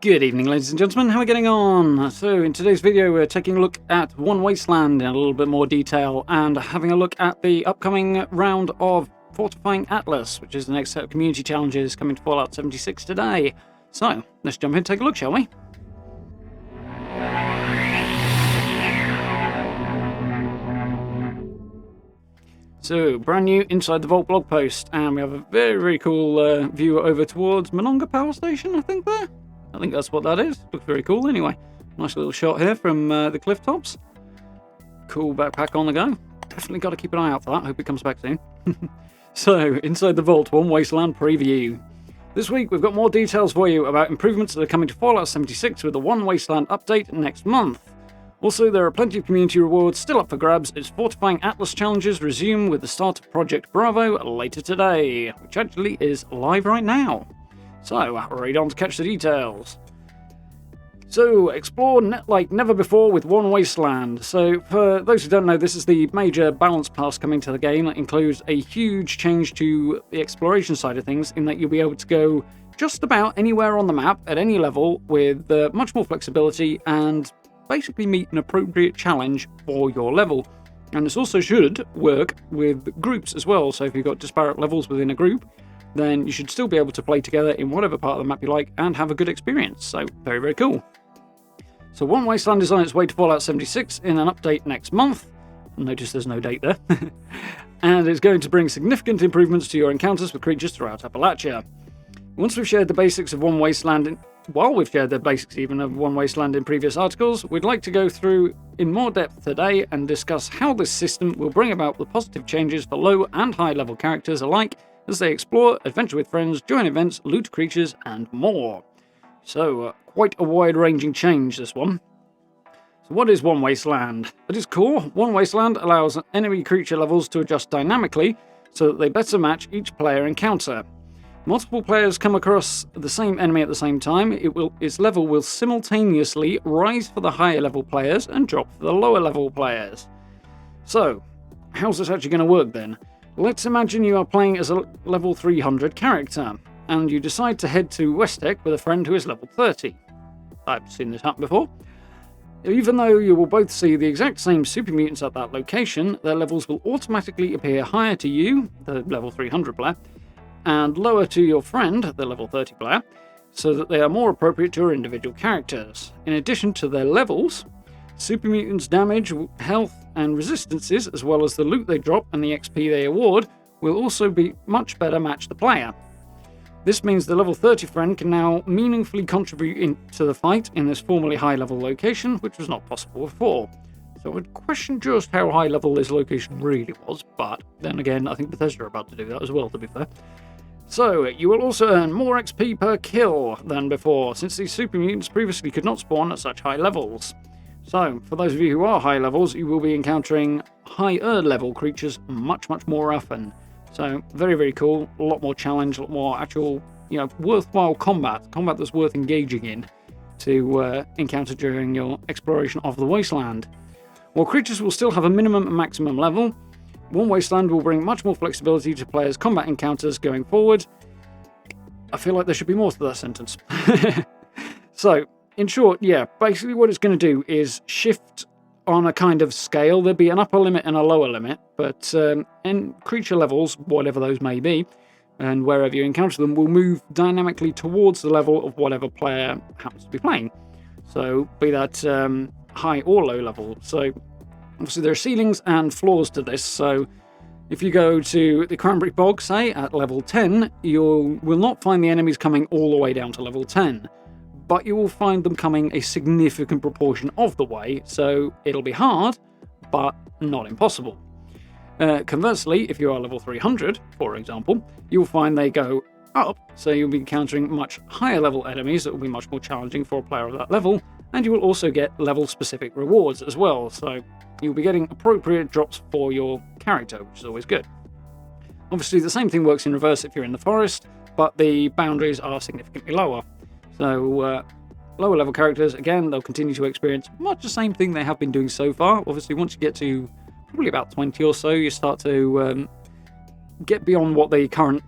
Good evening, ladies and gentlemen, how are we getting on? So in today's video we're taking a look at Wasteland in a little bit more detail and having a look at the upcoming round of Fortifying Atlas, which is the next set of community challenges coming to Fallout 76 today. So let's jump in and take a look, shall we? So, brand new Inside the Vault blog post, and we have a very cool view over towards Monongah Power Station, I think there. I think that's what that is. Looks very cool anyway. Nice little shot here from the cliff tops. Cool backpack on the go. Definitely got to keep an eye out for that. Hope it comes back soon. So, Inside the Vault, Wasteland preview. This week we've got more details for you about improvements that are coming to Fallout 76 with the Wasteland update next month. Also, there are plenty of community rewards still up for grabs as Fortifying Atlas challenges resume with the start of Project Bravo later today, which actually is live right now. So, right on to catch the details. So, explore like never before with Wasteland. So, for those who don't know, this is the major balance pass coming to the game that includes a huge change to the exploration side of things, in that you'll be able to go just about anywhere on the map at any level with much more flexibility and basically meet an appropriate challenge for your level. And this also should work with groups as well. So, if you've got disparate levels within a group, then you should still be able to play together in whatever part of the map you like and have a good experience. So, very, very cool. So, Wasteland is on its way to Fallout 76 in an update next month. Notice there's no date there. And it's going to bring significant improvements to your encounters with creatures throughout Appalachia. Once we've shared the basics of Wasteland, while we've shared the basics even of Wasteland in previous articles, we'd like to go through in more depth today and discuss how this system will bring about the positive changes for low and high level characters alike as they explore, adventure with friends, join events, loot creatures, and more. So, quite a wide-ranging change, this one. So what is Wasteland? At its core, Wasteland allows enemy creature levels to adjust dynamically so that they better match each player encounter. Multiple players come across the same enemy at the same time, its level will simultaneously rise for the higher level players and drop for the lower level players. So, how's this actually going to work then? Let's imagine you are playing as a level 300 character, and you decide to head to Westec with a friend who is level 30. I've seen this happen before. Even though you will both see the exact same super mutants at that location, their levels will automatically appear higher to you, the level 300 player, and lower to your friend, the level 30 player, so that they are more appropriate to your individual characters. In addition to their levels, super mutants' damage, health, and resistances, as well as the loot they drop and the XP they award, will also be much better match the player. This means the level 30 friend can now meaningfully contribute to the fight in this formerly high-level location, which was not possible before. So I'd question just how high-level this location really was, but then again, I think Bethesda are about to do that as well, to be fair. So, you will also earn more XP per kill than before, since these super mutants previously could not spawn at such high levels. So, for those of you who are high levels, you will be encountering higher level creatures much more often. So, very, very cool. A lot more challenge, a lot more actual, worthwhile combat that's worth engaging in to encounter during your exploration of the Wasteland. While creatures will still have a minimum and maximum level, Wasteland will bring much more flexibility to players' combat encounters going forward. I feel like there should be more to that sentence. So, in short, yeah, basically what it's going to do is shift on a kind of scale. There'll be an upper limit and a lower limit, but in creature levels, whatever those may be, and wherever you encounter them, will move dynamically towards the level of whatever player happens to be playing. So, be that high or low level. So, obviously there are ceilings and floors to this, so if you go to the Cranberry Bog, say, at level 10, you will not find the enemies coming all the way down to level 10. But you will find them coming a significant proportion of the way, so it'll be hard, but not impossible. Conversely, if you are level 300, for example, you'll find they go up, so you'll be encountering much higher level enemies that will be much more challenging for a player of that level, and you will also get level-specific rewards as well, so you'll be getting appropriate drops for your character, which is always good. Obviously, the same thing works in reverse if you're in the forest, but the boundaries are significantly lower. So, lower level characters, again, they'll continue to experience much the same thing they have been doing so far. Obviously, once you get to probably about 20 or so, you start to get beyond what the current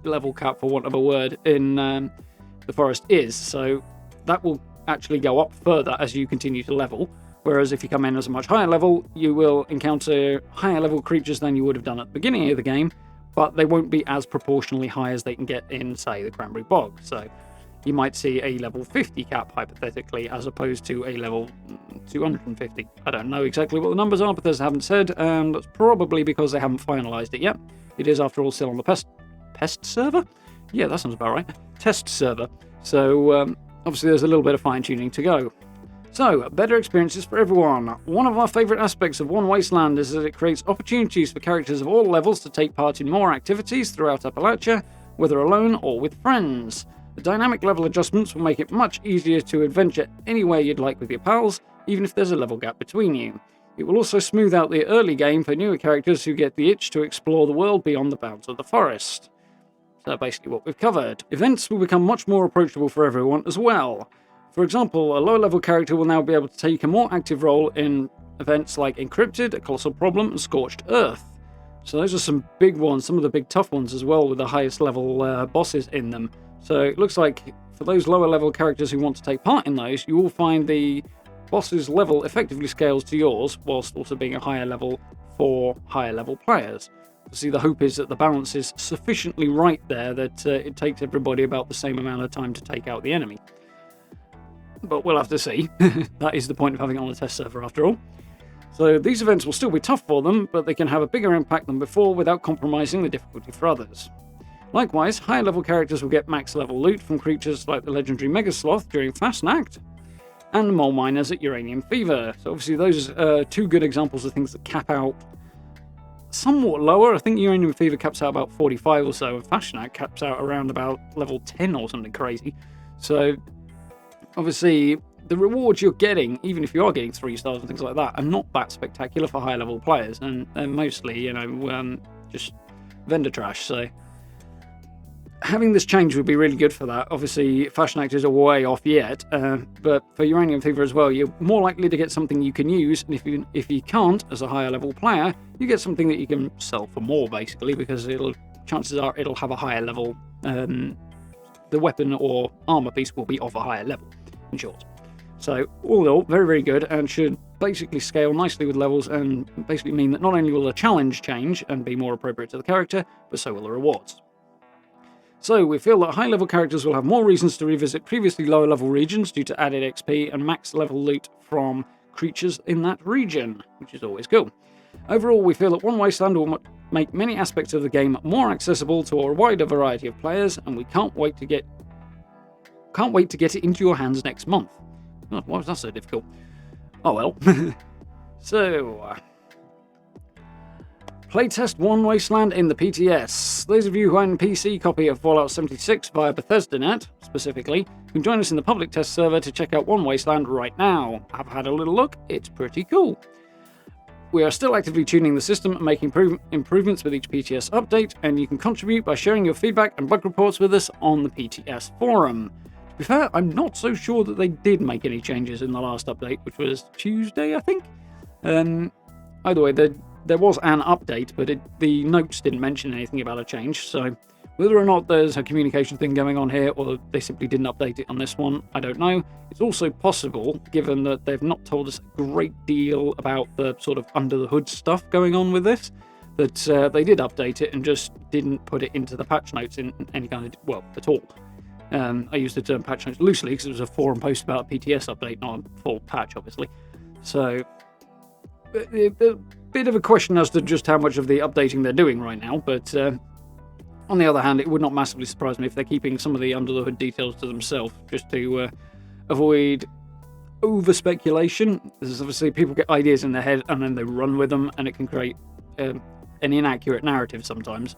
level cap, for want of a word, in the forest is. So, that will actually go up further as you continue to level. Whereas if you come in as a much higher level, you will encounter higher level creatures than you would have done at the beginning of the game, but they won't be as proportionally high as they can get in, say, the Cranberry Bog. So you might see a level 50 cap, hypothetically, as opposed to a level 250. I don't know exactly what the numbers are, but they haven't said, and that's probably because they haven't finalised it yet. It is, after all, still on the pest server? Yeah, that sounds about right. Test server. So, obviously there's a little bit of fine-tuning to go. So, better experiences for everyone. One of our favourite aspects of One Wasteland is that it creates opportunities for characters of all levels to take part in more activities throughout Appalachia, whether alone or with friends. The dynamic level adjustments will make it much easier to adventure anywhere you'd like with your pals, even if there's a level gap between you. It will also smooth out the early game for newer characters who get the itch to explore the world beyond the bounds of the forest. So basically what we've covered. Events will become much more approachable for everyone as well. For example, a lower level character will now be able to take a more active role in events like Encrypted, A Colossal Problem, and Scorched Earth. So those are some big ones, some of the big tough ones as well, with the highest level bosses in them. So it looks like for those lower level characters who want to take part in those, you will find the boss's level effectively scales to yours, whilst also being a higher level for higher level players. See, the hope is that the balance is sufficiently right there that it takes everybody about the same amount of time to take out the enemy. But we'll have to see. That is the point of having it on a test server after all. So these events will still be tough for them, but they can have a bigger impact than before without compromising the difficulty for others. Likewise, higher level characters will get max level loot from creatures like the legendary Mega Sloth during Fastnacht, and the Mole Miners at Uranium Fever. So obviously those are two good examples of things that cap out somewhat lower. I think Uranium Fever caps out about 45 or so, and Fastnacht caps out around about level 10 or something crazy. So obviously, the rewards you're getting, even if you are getting 3 stars and things like that, are not that spectacular for high-level players, and they're mostly, just vendor trash. So having this change would be really good for that. Obviously, Fashionact is a way off yet, but for Uranium Fever as well, you're more likely to get something you can use, and if you can't, as a higher-level player, you get something that you can sell for more, basically, because chances are it'll have a higher level. The weapon or armor piece will be of a higher level, in short. So, all in all, very, very good, and should basically scale nicely with levels, and basically mean that not only will the challenge change and be more appropriate to the character, but so will the rewards. So, we feel that high-level characters will have more reasons to revisit previously lower-level regions due to added XP and max-level loot from creatures in that region, which is always cool. Overall, we feel that One Wasteland will make many aspects of the game more accessible to a wider variety of players, and we can't wait to get it into your hands next month. Oh, why was that so difficult? Oh well. So, playtest One Wasteland in the PTS. Those of you who own a PC copy of Fallout 76 via BethesdaNet, specifically, can join us in the public test server to check out One Wasteland right now. I've had a little look, it's pretty cool. We are still actively tuning the system and making improvements with each PTS update, and you can contribute by sharing your feedback and bug reports with us on the PTS forum. To be fair, I'm not so sure that they did make any changes in the last update, which was Tuesday, I think. Either way, there was an update, but the notes didn't mention anything about a change, so whether or not there's a communication thing going on here, or they simply didn't update it on this one, I don't know. It's also possible, given that they've not told us a great deal about the sort of under-the-hood stuff going on with this, that they did update it and just didn't put it into the patch notes in any kind of, well, at all. I used the term patch notes loosely because it was a forum post about a PTS update, not a full patch, obviously. So, a bit of a question as to just how much of the updating they're doing right now, but on the other hand, it would not massively surprise me if they're keeping some of the under-the-hood details to themselves, just to avoid over-speculation. There's obviously people get ideas in their head and then they run with them, and it can create an inaccurate narrative sometimes.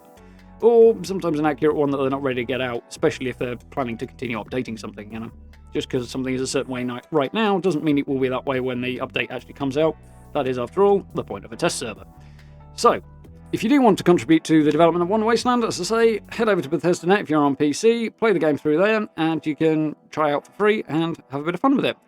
Or sometimes an accurate one that they're not ready to get out, especially if they're planning to continue updating something, you know. Just because something is a certain way right now doesn't mean it will be that way when the update actually comes out. That is, after all, the point of a test server. So, if you do want to contribute to the development of One Wasteland, as I say, head over to BethesdaNet if you're on PC, play the game through there, and you can try out for free and have a bit of fun with it.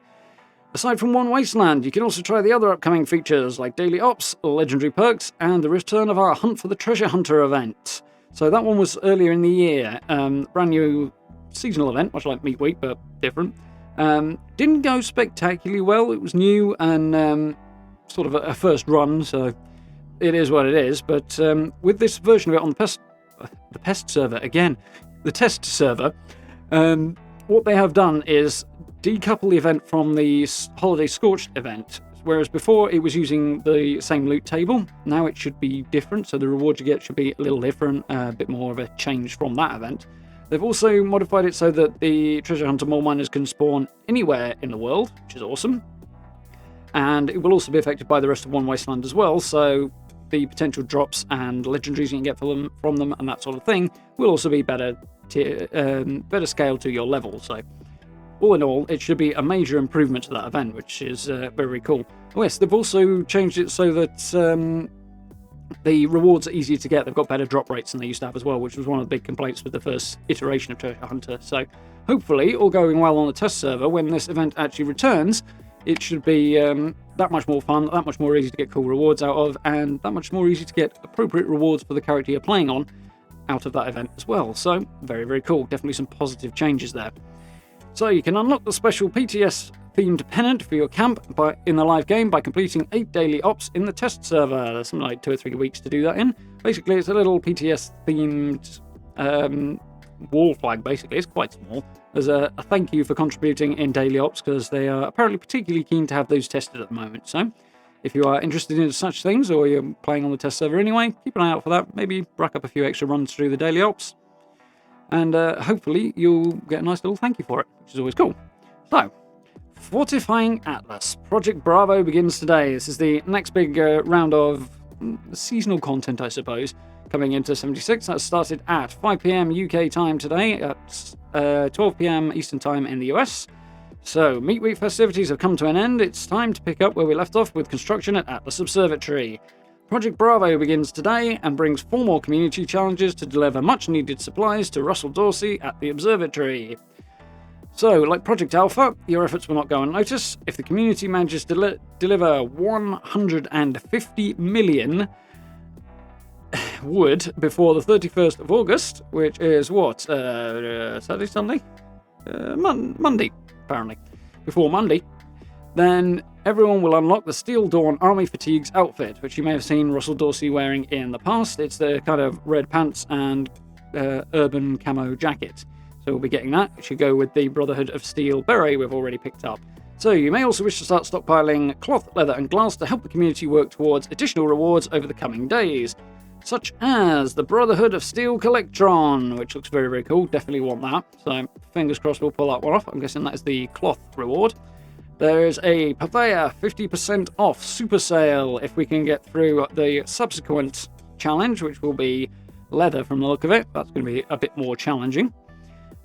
Aside from One Wasteland, you can also try the other upcoming features like Daily Ops, Legendary Perks, and the return of our Hunt for the Treasure Hunter event. So that one was earlier in the year, brand new seasonal event, much like Meat Week, but different. Didn't go spectacularly well. It was new and sort of a first run, so it is what it is. But with this version of it on the test server, what they have done is decouple the event from the Holiday Scorched event. Whereas before it was using the same loot table, now it should be different, so the rewards you get should be a little different, a bit more of a change from that event. They've also modified it so that the treasure hunter mole miners can spawn anywhere in the world, which is awesome. And it will also be affected by the rest of One Wasteland as well, so the potential drops and legendaries you can get from them and that sort of thing will also be better scale to your level. So all in all, it should be a major improvement to that event, which is very, very cool. Oh yes, they've also changed it so that the rewards are easier to get. They've got better drop rates than they used to have as well, which was one of the big complaints with the first iteration of Treasure Hunter. So hopefully, all going well on the test server, when this event actually returns, it should be that much more fun, that much more easy to get cool rewards out of, and that much more easy to get appropriate rewards for the character you're playing on out of that event as well. So very, very cool. Definitely some positive changes there. So you can unlock the special PTS-themed pennant for your camp in the live game by completing 8 daily ops in the test server. There's something like 2 or 3 weeks to do that in. Basically, it's a little PTS-themed wall flag, basically. It's quite small. There's a thank you for contributing in daily ops, because they are apparently particularly keen to have those tested at the moment. So if you are interested in such things, or you're playing on the test server anyway, keep an eye out for that. Maybe rack up a few extra runs through the daily ops. And hopefully you'll get a nice little thank you for it, which is always cool. So, Fortifying Atlas. Project Bravo begins today. This is the next big round of seasonal content, I suppose, coming into 76. That started at 5 PM UK time today, at 12 PM Eastern time in the US. So, Meat Week festivities have come to an end. It's time to pick up where we left off with construction at Atlas Observatory. Project Bravo begins today and brings 4 more community challenges to deliver much-needed supplies to Russell Dorsey at the observatory. So, like Project Alpha, your efforts will not go unnoticed. If the community manages to deliver 150 million wood before the 31st of August, which is what? Saturday, Sunday? Monday, apparently. Before Monday. Then everyone will unlock the Steel Dawn Army Fatigues outfit, which you may have seen Russell Dorsey wearing in the past. It's the kind of red pants and urban camo jacket. So we'll be getting that. It should go with the Brotherhood of Steel beret we've already picked up. So you may also wish to start stockpiling cloth, leather and glass to help the community work towards additional rewards over the coming days, such as the Brotherhood of Steel Collectron, which looks very, very cool. Definitely want that. So fingers crossed we'll pull that one off. I'm guessing that is the cloth reward. There's a Purveyor 50% off super sale if we can get through the subsequent challenge, which will be leather from the look of it. That's going to be a bit more challenging.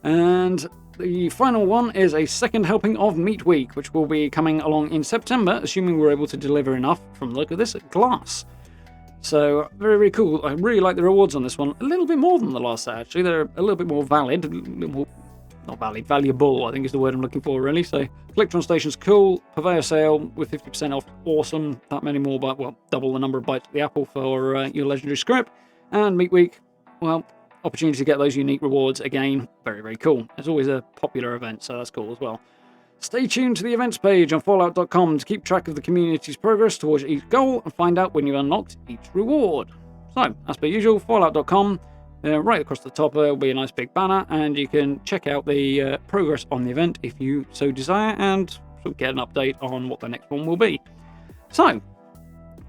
And the final one is a second helping of Meat Week, which will be coming along in September, assuming we're able to deliver enough from the look of this glass. So, very, very cool. I really like the rewards on this one. A little bit more than the last set, actually. They're a little bit more valid, a little more... Not valid, valuable, I think is the word I'm looking for, really. So, Collectron Station's cool. Purveyor sale with 50% off, awesome. That many more, but, well, double the number of bites of the apple for your legendary script. And Meat Week, well, opportunity to get those unique rewards again. Very, very cool. It's always a popular event, so that's cool as well. Stay tuned to the events page on Fallout.com to keep track of the community's progress towards each goal and find out when you've unlocked each reward. So, as per usual, Fallout.com. Right across the top there will be a nice big banner, and you can check out the progress on the event if you so desire, and sort of get an update on what the next one will be. So,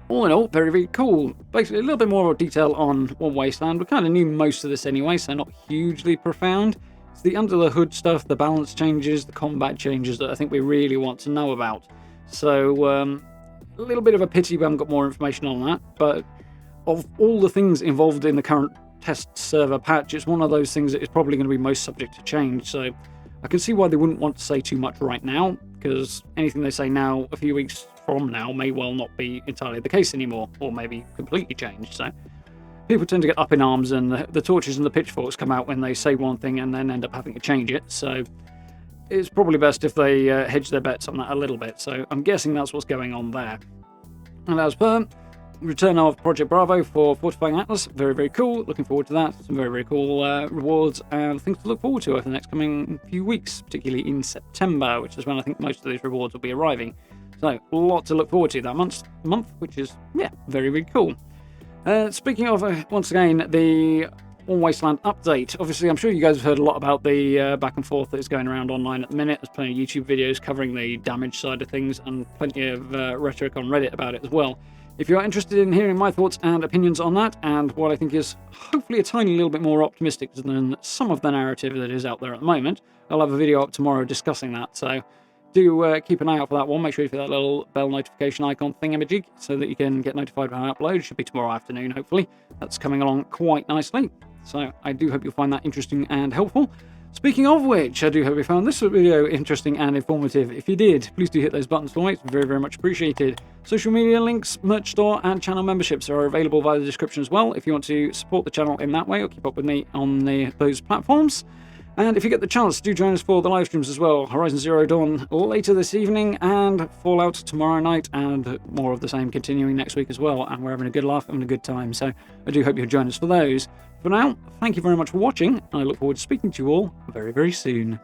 all in all, very, very cool. Basically, a little bit more detail on One Wasteland. We kind of knew most of this anyway, so not hugely profound. It's the under-the-hood stuff, the balance changes, the combat changes that I think we really want to know about. So, a little bit of a pity we haven't got more information on that, but of all the things involved in the current test server patch, it's one of those things that is probably going to be most subject to change, so I can see why they wouldn't want to say too much right now, because anything they say now, a few weeks from now, may well not be entirely the case anymore, or maybe completely changed. So people tend to get up in arms, and the torches and the pitchforks come out when they say one thing and then end up having to change it, so it's probably best if they hedge their bets on that a little bit. So I'm guessing that's what's going on there. And as per, return of Project Bravo for Fortifying Atlas. Very, very cool. Looking forward to that. Some very, very cool rewards and things to look forward to over the next coming few weeks, particularly in September, which is when I think most of these rewards will be arriving. So, a lot to look forward to that month, which is, yeah, very, very cool. Speaking of, once again, the Wasteland update. Obviously, I'm sure you guys have heard a lot about the back and forth that is going around online at the minute. There's plenty of YouTube videos covering the damage side of things and plenty of rhetoric on Reddit about it as well. If you're interested in hearing my thoughts and opinions on that, and what I think is hopefully a tiny little bit more optimistic than some of the narrative that is out there at the moment, I'll have a video up tomorrow discussing that. So do keep an eye out for that one. Make sure you hit that little bell notification icon thingamajig so that you can get notified when I upload. It should be tomorrow afternoon, hopefully. That's coming along quite nicely. So I do hope you'll find that interesting and helpful. Speaking of which, I do hope you found this video interesting and informative. If you did, please do hit those buttons for me. It's very, very much appreciated. Social media links, merch store, and channel memberships are available via the description as well if you want to support the channel in that way or keep up with me on those platforms. And if you get the chance, do join us for the live streams as well. Horizon Zero Dawn later this evening, and Fallout tomorrow night, and more of the same continuing next week as well. And we're having a good laugh, having a good time. So I do hope you'll join us for those. For now, thank you very much for watching, and I look forward to speaking to you all very, very soon.